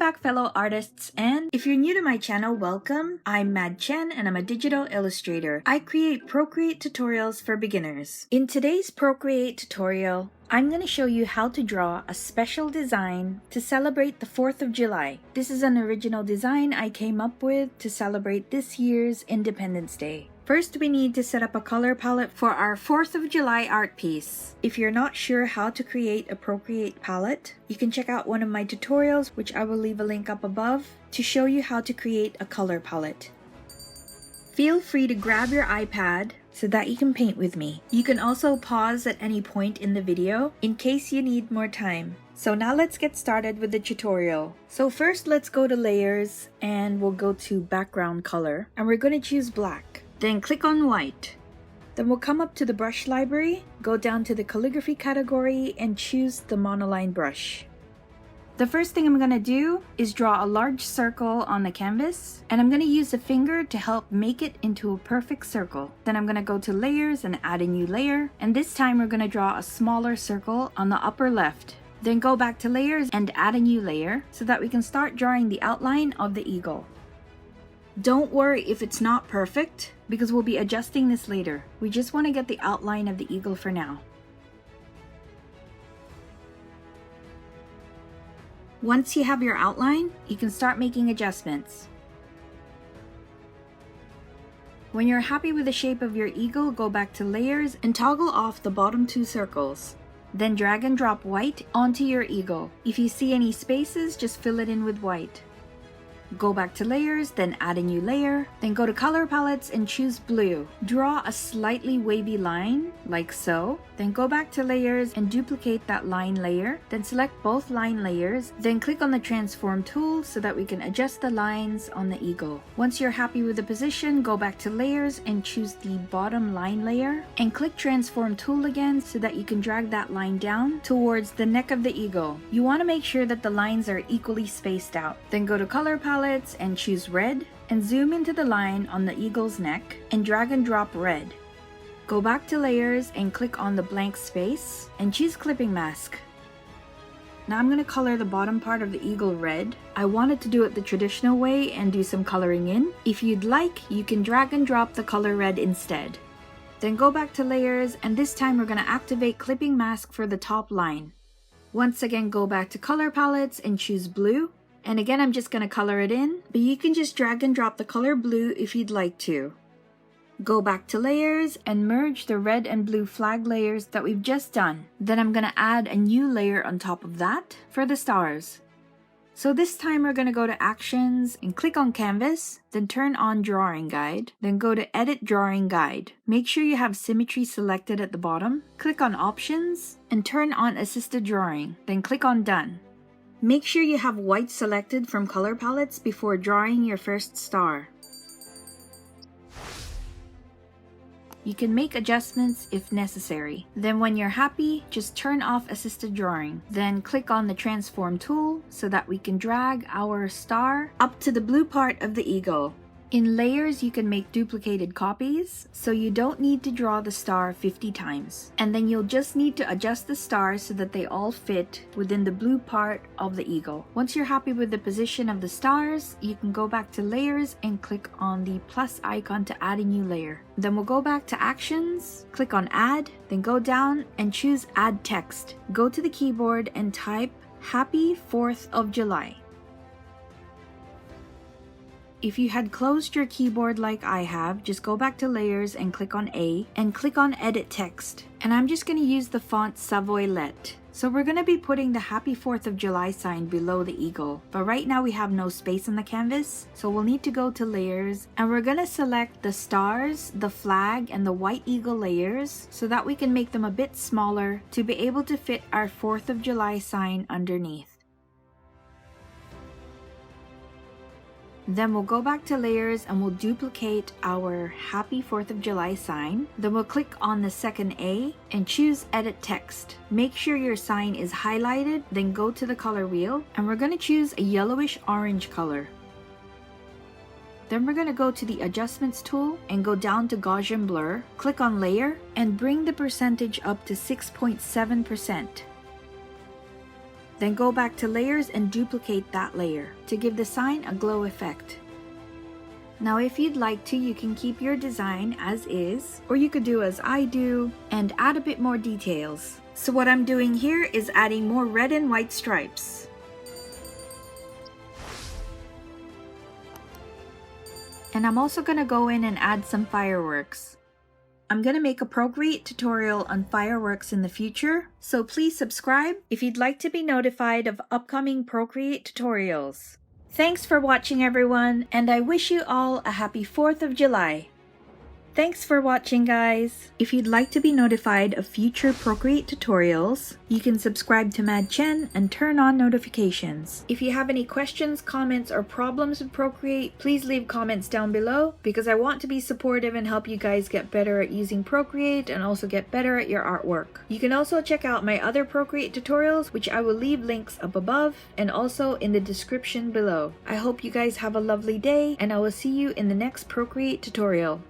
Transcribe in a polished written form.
back, fellow artists, and if you're new to my channel, welcome. I'm Mad Chen and I'm a digital illustrator. I create Procreate tutorials for beginners. In today's Procreate tutorial, I'm going to show you how to draw a special design to celebrate the 4th of July. This is an original design I came up with to celebrate this year's Independence Day. First, we need to set up a color palette for our 4th of July art piece. If you're not sure how to create a Procreate palette, you can check out one of my tutorials, which I will leave a link up above, to show you how to create a color palette. Feel free to grab your iPad so that you can paint with me. You can also pause at any point in the video in case you need more time. So now let's get started with the tutorial. So first, let's go to layers and we'll go to background color and we're going to choose black. Then click on white. Then we'll come up to the brush library, go down to the calligraphy category and choose the monoline brush. The first thing I'm going to do is draw a large circle on the canvas, and I'm going to use a finger to help make it into a perfect circle. Then I'm going to go to layers and add a new layer, and this time we're going to draw a smaller circle on the upper left. Then go back to layers and add a new layer so that we can start drawing the outline of the eagle. Don't worry if it's not perfect, because we'll be adjusting this later. We just want to get the outline of the eagle for now. Once you have your outline, you can start making adjustments. When you're happy with the shape of your eagle, go back to layers and toggle off the bottom two circles. Then drag and drop white onto your eagle. If you see any spaces, just fill it in with white. Go back to layers, then add a new layer, then go to color palettes and choose blue. Draw a slightly wavy line, like so. Then go back to layers and duplicate that line layer. Then select both line layers, then click on the transform tool so that we can adjust the lines on the eagle. Once you're happy with the position, go back to layers and choose the bottom line layer and click transform tool again so that you can drag that line down towards the neck of the eagle. You want to make sure that the lines are equally spaced out. Then go to color palettes and choose red and zoom into the line on the eagle's neck and drag and drop red. Go back to layers and click on the blank space and choose clipping mask. Now I'm going to color the bottom part of the eagle red. I wanted to do it the traditional way and do some coloring in. If you'd like, you can drag and drop the color red instead. Then go back to layers and this time we're going to activate clipping mask for the top line. Once again, go back to color palettes and choose blue. And again, I'm just going to color it in, but you can just drag and drop the color blue if you'd like to. Go back to layers and merge the red and blue flag layers that we've just done. Then I'm going to add a new layer on top of that for the stars. So this time we're going to go to actions and click on canvas, then turn on drawing guide, then go to edit drawing guide. Make sure you have symmetry selected at the bottom. Click on options and turn on assisted drawing, then click on done. Make sure you have white selected from color palettes before drawing your first star. You can make adjustments if necessary. Then when you're happy, just turn off assisted drawing. Then click on the transform tool so that we can drag our star up to the blue part of the eagle. In layers, you can make duplicated copies, so you don't need to draw the star 50 times. And then you'll just need to adjust the stars so that they all fit within the blue part of the eagle. Once you're happy with the position of the stars, you can go back to layers and click on the plus icon to add a new layer. Then we'll go back to actions, click on add, then go down and choose add text. Go to the keyboard and type Happy 4th of July. If you had closed your keyboard like I have, just go back to layers and click on A and click on edit text. And I'm just going to use the font Savoy Let. So we're going to be putting the Happy 4th of July sign below the eagle. But right now we have no space on the canvas, so we'll need to go to layers and we're going to select the stars, the flag, and the white eagle layers so that we can make them a bit smaller to be able to fit our 4th of July sign underneath. Then we'll go back to layers and we'll duplicate our Happy 4th of July sign. Then we'll click on the second A and choose edit text. Make sure your sign is highlighted, then go to the color wheel and we're going to choose a yellowish orange color. Then we're going to go to the adjustments tool and go down to Gaussian blur, click on layer and bring the percentage up to 6.7%. Then go back to layers and duplicate that layer to give the sign a glow effect. Now if you'd like to, you can keep your design as is, or you could do as I do and add a bit more details. So what I'm doing here is adding more red and white stripes. And I'm also going to go in and add some fireworks. I'm going to make a Procreate tutorial on fireworks in the future, so please subscribe if you'd like to be notified of upcoming Procreate tutorials. Thanks for watching everyone, and I wish you all a happy 4th of July. Thanks for watching, guys! If you'd like to be notified of future Procreate tutorials, you can subscribe to Mad Chen and turn on notifications. If you have any questions, comments, or problems with Procreate, please leave comments down below because I want to be supportive and help you guys get better at using Procreate and also get better at your artwork. You can also check out my other Procreate tutorials, which I will leave links up above and also in the description below. I hope you guys have a lovely day, and I will see you in the next Procreate tutorial.